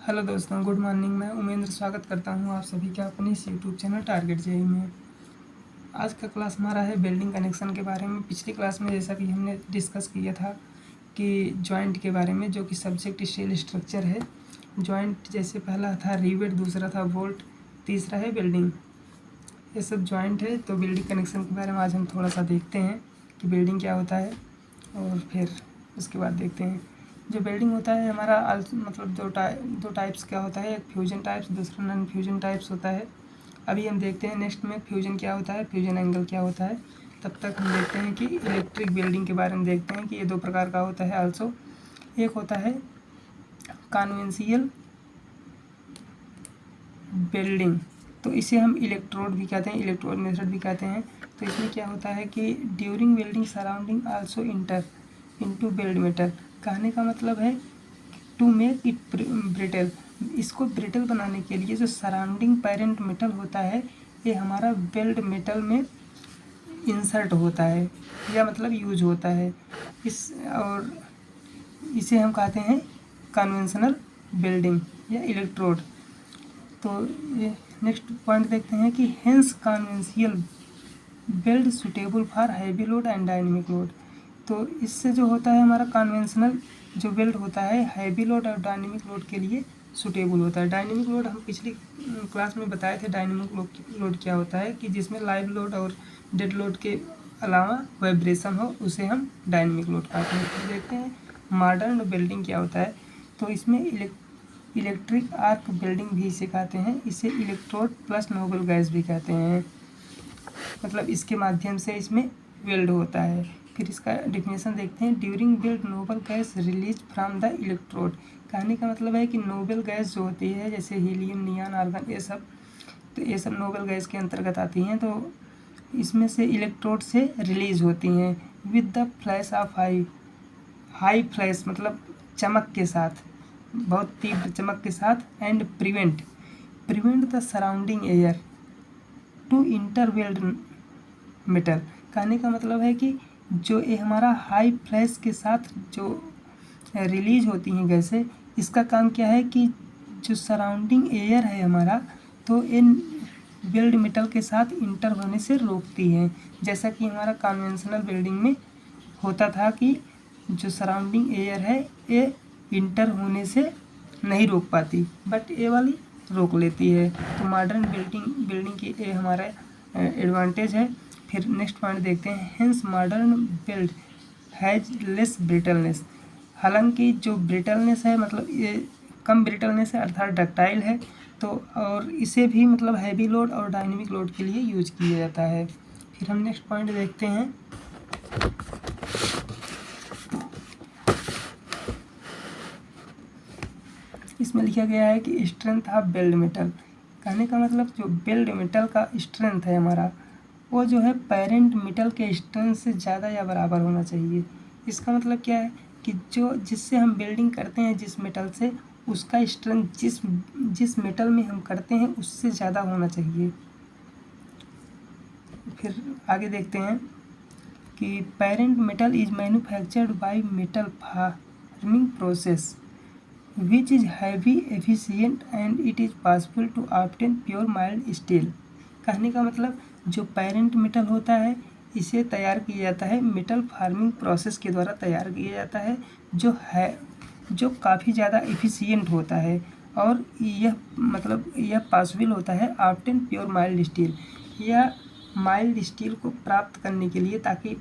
Hello दोस्तों, good morning. मैं उमेंद्र स्वागत करता हूं आप सभी का अपने इस यूट्यूब चैनल टारगेट जेई में। आज का क्लास हमारा है बिल्डिंग कनेक्शन के बारे में। पिछली क्लास में जैसा कि हमने डिस्कस किया था कि जॉइंट के बारे में, जो कि सब्जेक्ट सेल स्ट्रक्चर है। जॉइंट जैसे पहला था रिवेट, दूसरा था बोल्ट, तीसरा है बिल्डिंग। ये सब जॉइंट है। तो बिल्डिंग कनेक्शन के बारे में आज हम थोड़ा सा देखते हैं कि बिल्डिंग क्या होता है, और फिर उसके बाद देखते हैं। जो बिल्डिंग होता है हमारा मतलब दो टाइप्स का होता है, एक फ्यूजन टाइप्स, दूसरा नॉन फ्यूजन टाइप्स होता है। अभी हम देखते हैं नेक्स्ट में फ्यूजन क्या होता है, फ्यूजन एंगल क्या होता है। तब तक हम देखते हैं कि इलेक्ट्रिक बिल्डिंग के बारे में देखते हैं कि ये दो प्रकार का होता है आल्सो। एक होता है कन्वेंशियल बिल्डिंग, तो इसे हम इलेक्ट्रोड भी कहते हैं, इलेक्ट्रोड मेथड भी कहते हैं। तो इसमें क्या होता है कि during building surrounding also inter into build metal. कहने का मतलब है टू मेक इट ब्रिटल। इसको ब्रिटल बनाने के लिए जो सराउंडिंग पेरेंट मेटल होता है, ये हमारा बिल्ड मेटल में इंसर्ट होता है, या मतलब यूज होता है और इसे हम कहते हैं कन्वेंशनल बिल्डिंग या इलेक्ट्रोड। तो ये नेक्स्ट पॉइंट देखते हैं कि hence conventional build suitable for heavy load and dynamic load. तो इससे जो होता है हमारा कन्वेंशनल जो बिल्ड होता है हैवी लोड और डायनेमिक लोड के लिए सुटेबल होता है। डायनेमिक लोड हम पिछली क्लास में बताए थे। डायनेमिक लोड क्या होता है कि जिसमें लाइव लोड और डेड लोड के अलावा वाइब्रेशन हो, उसे हम डायनेमिक लोड कहते हैं। तो देखते हैं मॉडर्न बिल्डिंग क्या होता है। तो इसमें इलेक्ट्रिक आर्क बिल्डिंग भी इसे कहते हैं। इसे इलेक्ट्रोड प्लस नोबल गैस भी कहते हैं, मतलब इसके माध्यम से इसमें वेल्ड होता है। फिर इसका डिफिनेशन देखते हैं। During build noble gas release from the electrode. कहने का मतलब है कि नोबल गैस जो होती है, जैसे हीलियम, नियॉन, आर्गन, ये सब, तो ये सब नोबल गैस के अंतर्गत आती हैं। तो इसमें से इलेक्ट्रोड से रिलीज होती हैं with the flash of high flash, मतलब चमक के साथ, बहुत तीव्र चमक के साथ। And prevent the surrounding air to enter weld metal. कहने का मतलब है कि जो ये हमारा हाई फ्लैश के साथ जो रिलीज होती हैं गैसें, इसका काम क्या है कि जो सराउंडिंग एयर है हमारा, तो इन बिल्ड मेटल के साथ इंटर होने से रोकती है। जैसा कि हमारा कन्वेंशनल बिल्डिंग में होता था कि जो सराउंडिंग एयर है ये इंटर होने से नहीं रोक पाती, बट ये वाली रोक लेती है। तो मॉडर्न बिल्डिंग की ये हमारा एडवांटेज है। फिर नेक्स्ट पॉइंट देखते हैं। Hence modern build has less brittleness. हालांकि जो ब्रिटलनेस है, मतलब ये कम ब्रिटलनेस है, अर्थात डक्टाइल है। तो और इसे भी मतलब हैवी लोड और डायनेमिक लोड के लिए यूज किया जाता है। फिर हम नेक्स्ट पॉइंट देखते हैं। इसमें लिखा गया है कि स्ट्रेंथ ऑफ बिल्ड मेटल। कहने का मतलब जो बिल्ड मेटल का स्ट्रेंथ है हमारा, वो जो है पेरेंट मेटल के स्ट्रेंथ से ज़्यादा या बराबर होना चाहिए। इसका मतलब क्या है कि जो जिससे हम बिल्डिंग करते हैं, जिस मेटल से, उसका स्ट्रेंथ जिस मेटल में हम करते हैं उससे ज़्यादा होना चाहिए। फिर आगे देखते हैं कि parent metal is manufactured by metal farming process which is heavy efficient and it is possible to obtain pure mild steel। कहने का मतलब जो पेरेंट मेटल होता है इसे तैयार किया जाता है मेटल फार्मिंग प्रोसेस के द्वारा तैयार किया जाता है, जो काफ़ी ज़्यादा एफिशिएंट होता है, और यह पॉसिबल होता है ऑब्टेन प्योर माइल्ड स्टील, या माइल्ड स्टील को प्राप्त करने के लिए, ताकि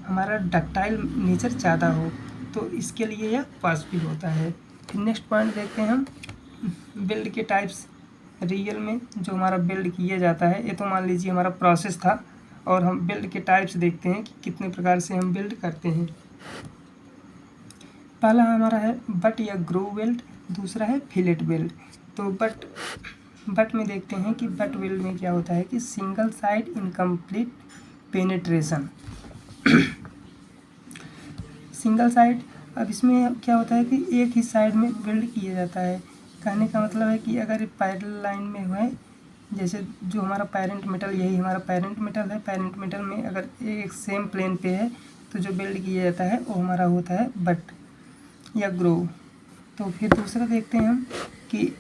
हमारा डक्टाइल नेचर ज़्यादा हो, तो इसके लिए यह पॉसिबल होता है। फिर नेक्स्ट पॉइंट देखते हैं हम बिल्ड के टाइप्स। रियल में जो हमारा बिल्ड किया जाता है, ये तो मान लीजिए हमारा प्रोसेस था, और हम बिल्ड के टाइप्स देखते हैं कि कितने प्रकार से हम बिल्ड करते हैं। पहला हमारा है बट या ग्रूव बिल्ड, दूसरा है फिलेट बिल्ड। तो बट में देखते हैं कि बट बिल्ड में क्या होता है कि single side incomplete penetration. Single side, अब इसमें क्या होता है कि एक ही साइड में बिल्ड किया जाता है। कहने का मतलब है कि अगर पैरेलल लाइन में हुए, जैसे जो हमारा पेरेंट मेटल, यही हमारा पेरेंट मेटल है, पेरेंट मेटल में अगर एक सेम प्लेन पे है, तो जो बिल्ड किया जाता है वो हमारा होता है बट या ग्रोव। तो फिर दूसरा देखते हैं हम कि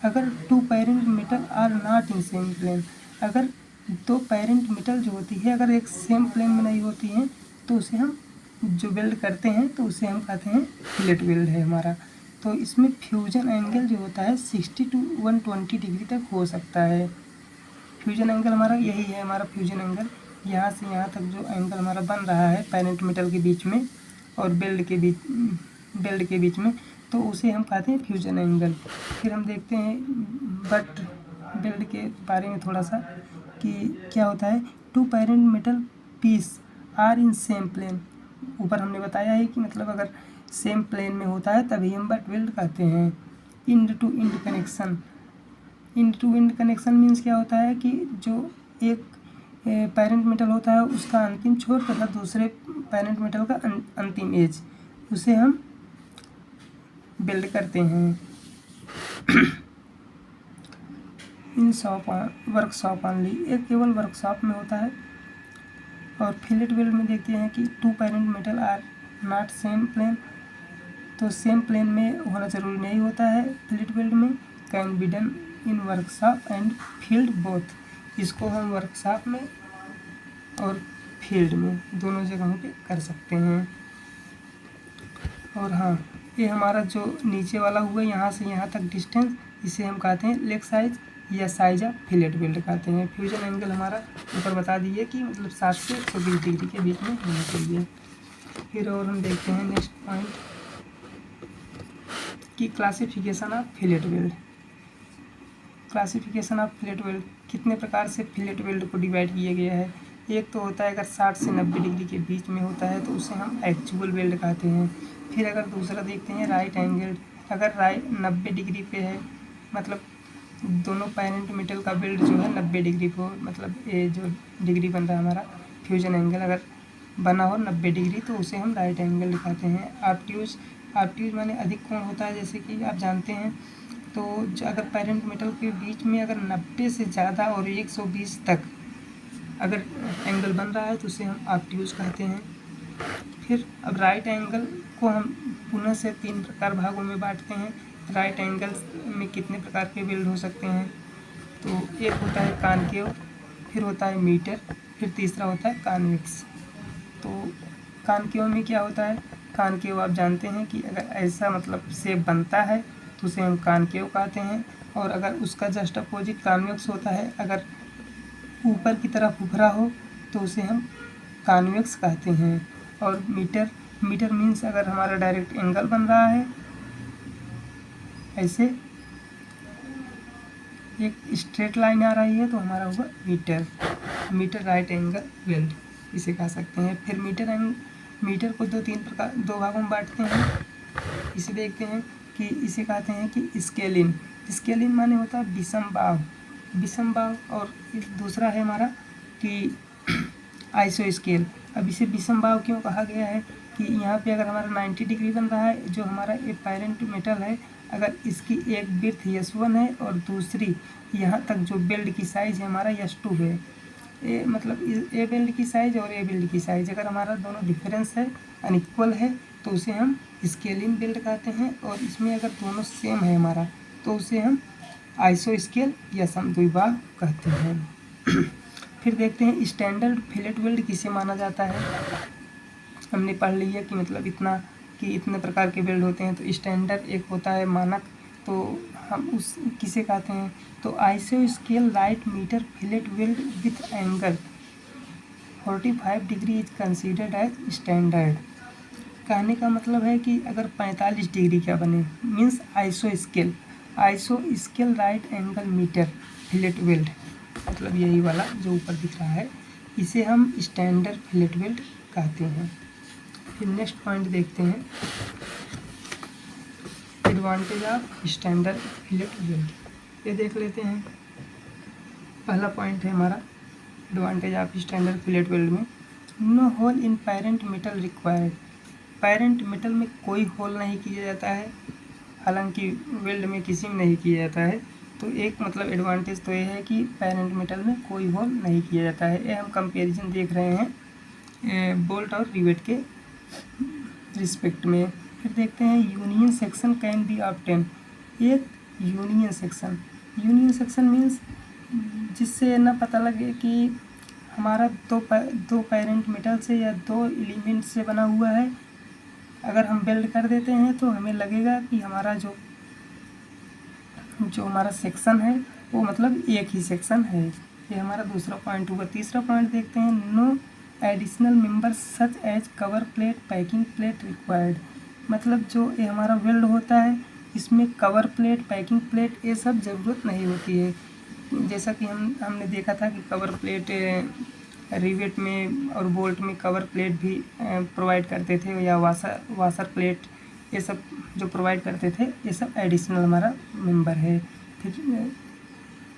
अगर two parent metal are not in same plane, अगर दो पेरेंट मेटल जो होती है अगर एक सेम प्लेन में नहीं होती हैं तो उसे हम जो वेल्ड करते हैं तो उसे हम कहते हैं फिलेट वेल्ड है हमारा। तो इसमें फ्यूजन एंगल जो होता है 60 to 120 डिग्री तक हो सकता है। फ्यूजन एंगल हमारा यही है, हमारा फ्यूजन एंगल यहाँ से यहाँ तक जो एंगल हमारा बन रहा है पेरेंट मेटल के बीच में और बेल्ट के बीच में, तो उसे हम कहते हैं फ्यूजन एंगल। फिर हम देखते हैं बट बेल्ट के बारे में थोड़ा सा कि क्या होता है। Two parent metal piece are in same plane, ऊपर हमने बताया है कि मतलब अगर सेम प्लेन में होता है तभी हम बट वेल्ड कहते हैं। End to end connection, end to end connection means क्या होता है कि जो एक पेरेंट मेटल होता है उसका अंतिम छोर तथा दूसरे पेरेंट मेटल का अंतिम एज, उसे हम बिल्ड करते हैं। इन वर्कशॉप ऑनली, एक केवल वर्कशॉप में होता है। और फिलेट वेल्ड में देखते हैं कि two parent metal are not same plane, तो सेम प्लेन में होना जरूरी नहीं होता है फिलेट वेल्ड में। Can be done in workshop and field both, इसको हम वर्कशॉप में और फील्ड में दोनों जगहों पे कर सकते हैं। और हाँ, ये हमारा जो नीचे वाला हुआ यहाँ से यहाँ तक डिस्टेंस, इसे हम कहते हैं लेग साइज या साइज ऑफ फिलेट वेल्ड कहते हैं। फ्यूजन एंगल हमारा ऊपर बता दिए कि मतलब 60 से 120 डिग्री के बीच में होना चाहिए। फिर और हम देखते हैं नेक्स्ट पॉइंट कि classification of fillet weld. Classification of fillet weld, कितने प्रकार से फिलेट वेल्ड को डिवाइड किया गया है। एक तो होता है अगर 60 से 90 डिग्री के बीच में होता है तो उसे हम एक्चुअल वेल्ड कहते हैं। फिर अगर दूसरा देखते हैं राइट एंगल, अगर 90 डिग्री पे है मतलब दोनों पेरेंट मेटल का वेल्ड जो है 90 डिग्री पे हो, मतलब ये जो डिग्री बन रहा है हमारा फ्यूजन एंगल अगर बना हो 90 डिग्री तो उसे हम राइट एंगल दिखाते हैं। ऑब्ट्यूज माने अधिक कोण होता है, जैसे कि आप जानते हैं। तो अगर पेरेंट मेटल के बीच में अगर 90 से ज़्यादा और 120 तक अगर एंगल बन रहा है तो उसे हम ऑब्ट्यूज कहते हैं। फिर अब राइट एंगल को हम पुनः से 3 प्रकार भागों में बांटते हैं। राइट एंगल में कितने प्रकार के वेल्ड हो सकते हैं, तो एक होता है कॉनकेव, फिर होता है मीटर, फिर तीसरा होता है कॉन्वेक्स। तो कॉनकेव में क्या होता है, कॉनकेव आप जानते हैं कि अगर ऐसा मतलब शेप बनता है तो उसे हम कॉनकेव कहते हैं। और अगर उसका जस्ट अपोजिट कॉन्वेक्स होता है, अगर ऊपर की तरफ उभरा हो तो उसे हम कॉन्वेक्स कहते हैं। और मीटर मीन्स अगर हमारा डायरेक्ट एंगल बन रहा है ऐसे एक स्ट्रेट लाइन आ रही है तो हमारा होगा मीटर राइट एंगल वेल्ड इसे कह सकते हैं। फिर मीटर को दो भागों में बांटते हैं। इसे देखते हैं कि इसे कहते हैं कि स्केलिन माने होता है विषम बाव। और दूसरा है हमारा कि आइसो स्केल। अब इसे विषम बाव क्यों कहा गया है कि यहाँ पे अगर हमारा 90 डिग्री बन रहा है, जो हमारा ये पेरेंट मेटल है, अगर इसकी एक विड्थ S1 है और दूसरी यहाँ तक जो बेल्ट की साइज़ है हमारा S2 है, ये मतलब ए बेल्ट की साइज़ और ए बेल्ट की साइज़ अगर हमारा दोनों डिफरेंस है अनइक्वल है तो उसे हम स्केलिन बेल्ट कहते हैं। और इसमें अगर दोनों सेम है हमारा तो उसे हम आइसो स्केल या समद्विबाहु कहते हैं। फिर देखते हैं स्टैंडर्ड फिलेट वेल्ड किसे माना जाता है। हमने पढ़ लिया कि मतलब इतने प्रकार के वेल्ड होते हैं। तो स्टैंडर्ड एक होता है मानक, तो हम उस किसे कहते हैं, तो आइसो स्केल right mitre fillet weld with angle 45 degree is considered as standard. कहने का मतलब है कि अगर 45 डिग्री का बने मीन्स आइसो स्केल right angle mitre fillet weld, मतलब यही वाला जो ऊपर दिख रहा है, इसे हम स्टैंडर्ड फिलेट वेल्ड कहते हैं। फिर नेक्स्ट पॉइंट देखते हैं advantage of standard fillet weld. ये देख लेते हैं। पहला पॉइंट है हमारा advantage of standard fillet weld में, no hole in parent metal required. Parent metal में कोई होल नहीं किया जाता है, हालांकि वेल्ड में किसी में नहीं किया जाता है। तो एक मतलब एडवांटेज तो ये है कि पेरेंट मेटल में कोई होल नहीं किया जाता है। ये हम कंपैरिजन देख रहे हैं बोल्ट और रिवेट के रिस्पेक्ट में। फिर देखते हैं union section can be obtain. एक यूनियन सेक्शन मीन्स जिससे ना पता लगे कि हमारा दो पेरेंट मेटल से या दो एलिमेंट से बना हुआ है। अगर हम वेल्ड कर देते हैं तो हमें लगेगा कि हमारा जो हमारा सेक्शन है वो मतलब एक ही सेक्शन है। ये हमारा दूसरा पॉइंट हुआ। तीसरा पॉइंट देखते हैं no additional members such as cover plate packing plate required. मतलब जो ये हमारा वेल्ड होता है इसमें कवर प्लेट पैकिंग प्लेट ये सब ज़रूरत नहीं होती है। जैसा कि हमने देखा था कि कवर प्लेट रिवेट में और बोल्ट में कवर प्लेट भी प्रोवाइड करते थे या वाशर प्लेट ये सब जो प्रोवाइड करते थे, ये सब एडिशनल हमारा मेंबर है। फिर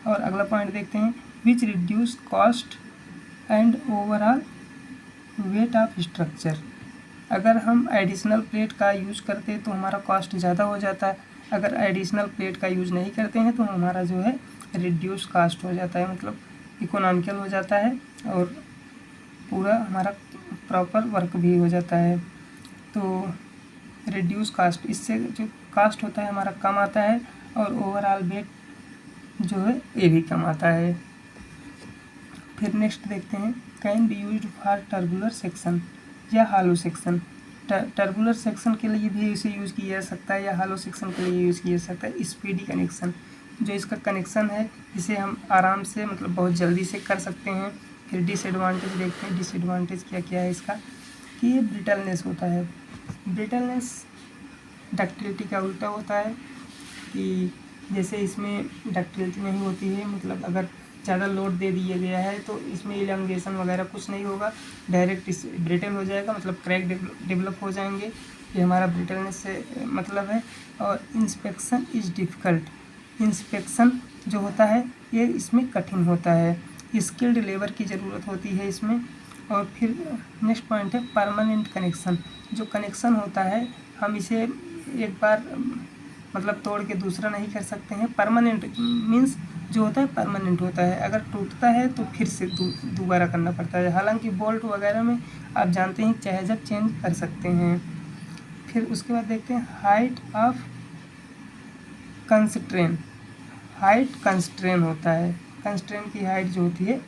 और अगला पॉइंट देखते हैं which reduce cost and overall weight of structure. अगर हम एडिशनल प्लेट का यूज करते हैं तो हमारा कॉस्ट ज़्यादा हो जाता है। अगर एडिशनल प्लेट का यूज़ नहीं करते हैं तो हमारा जो है रिड्यूस कास्ट हो जाता है, मतलब इकोनॉमिकल हो जाता है और पूरा हमारा प्रॉपर वर्क भी हो जाता है। तो रिड्यूस कास्ट, इससे जो कास्ट होता है हमारा कम आता है और ओवरऑल वेट जो है ये भी कम आता है। फिर नेक्स्ट देखते हैं can be used for tubular section या हालो सेक्शन। टर्बुलर सेक्शन के लिए भी इसे यूज़ किया जा सकता है या हालो सेक्शन के लिए यूज़ किया जा सकता है। स्पीडी कनेक्शन, जो इसका कनेक्शन है इसे हम आराम से मतलब बहुत जल्दी से कर सकते हैं। फिर डिसएडवांटेज देखते हैं, डिसएडवांटेज क्या क्या है इसका कि ये ब्रिटलनेस होता है। ब्रिटलनेस डक्टिलिटी का उल्टा होता है कि जैसे इसमें डक्टिलिटी नहीं होती है, मतलब अगर ज़्यादा लोड दे दिया गया है तो इसमें इलांगेशन वगैरह कुछ नहीं होगा, डायरेक्ट इस ब्रिटल हो जाएगा, मतलब क्रैक डेवलप हो जाएंगे। ये हमारा ब्रिटलनेस से मतलब है। और इंस्पेक्शन इज़ डिफ़िकल्ट, इंस्पेक्शन जो होता है ये इसमें कठिन होता है, स्किल्ड लेबर की ज़रूरत होती है इसमें। और फिर नेक्स्ट पॉइंट है परमानेंट कनेक्शन। जो कनेक्शन होता है हम इसे एक बार मतलब तोड़ के दूसरा नहीं कर सकते हैं। परमानेंट मीन्स जो होता है परमानेंट होता है, अगर टूटता है तो फिर से दोबारा करना पड़ता है। हालांकि बोल्ट वगैरह में आप जानते हैं चाहे जब चेंज कर सकते हैं। फिर उसके बाद देखते हैं height of constrain. Height constrain होता है, कंस्ट्रेन की हाइट जो होती है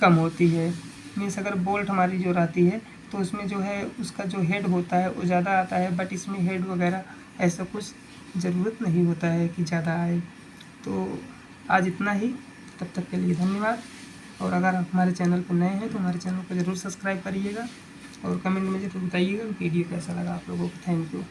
कम होती है। मीन्स अगर बोल्ट हमारी जो रहती है तो उसमें जो है उसका जो हेड होता है वो ज़्यादा आता है, बट इसमें हेड वगैरह ऐसा कुछ ज़रूरत नहीं होता है कि ज़्यादा आए। तो आज इतना ही, तब तक के लिए धन्यवाद। और अगर आप हमारे चैनल पर नए हैं तो हमारे चैनल को ज़रूर सब्सक्राइब करिएगा और कमेंट में ज़रूर बताइएगा वीडियो कैसा लगा आप लोगों को। Thank you.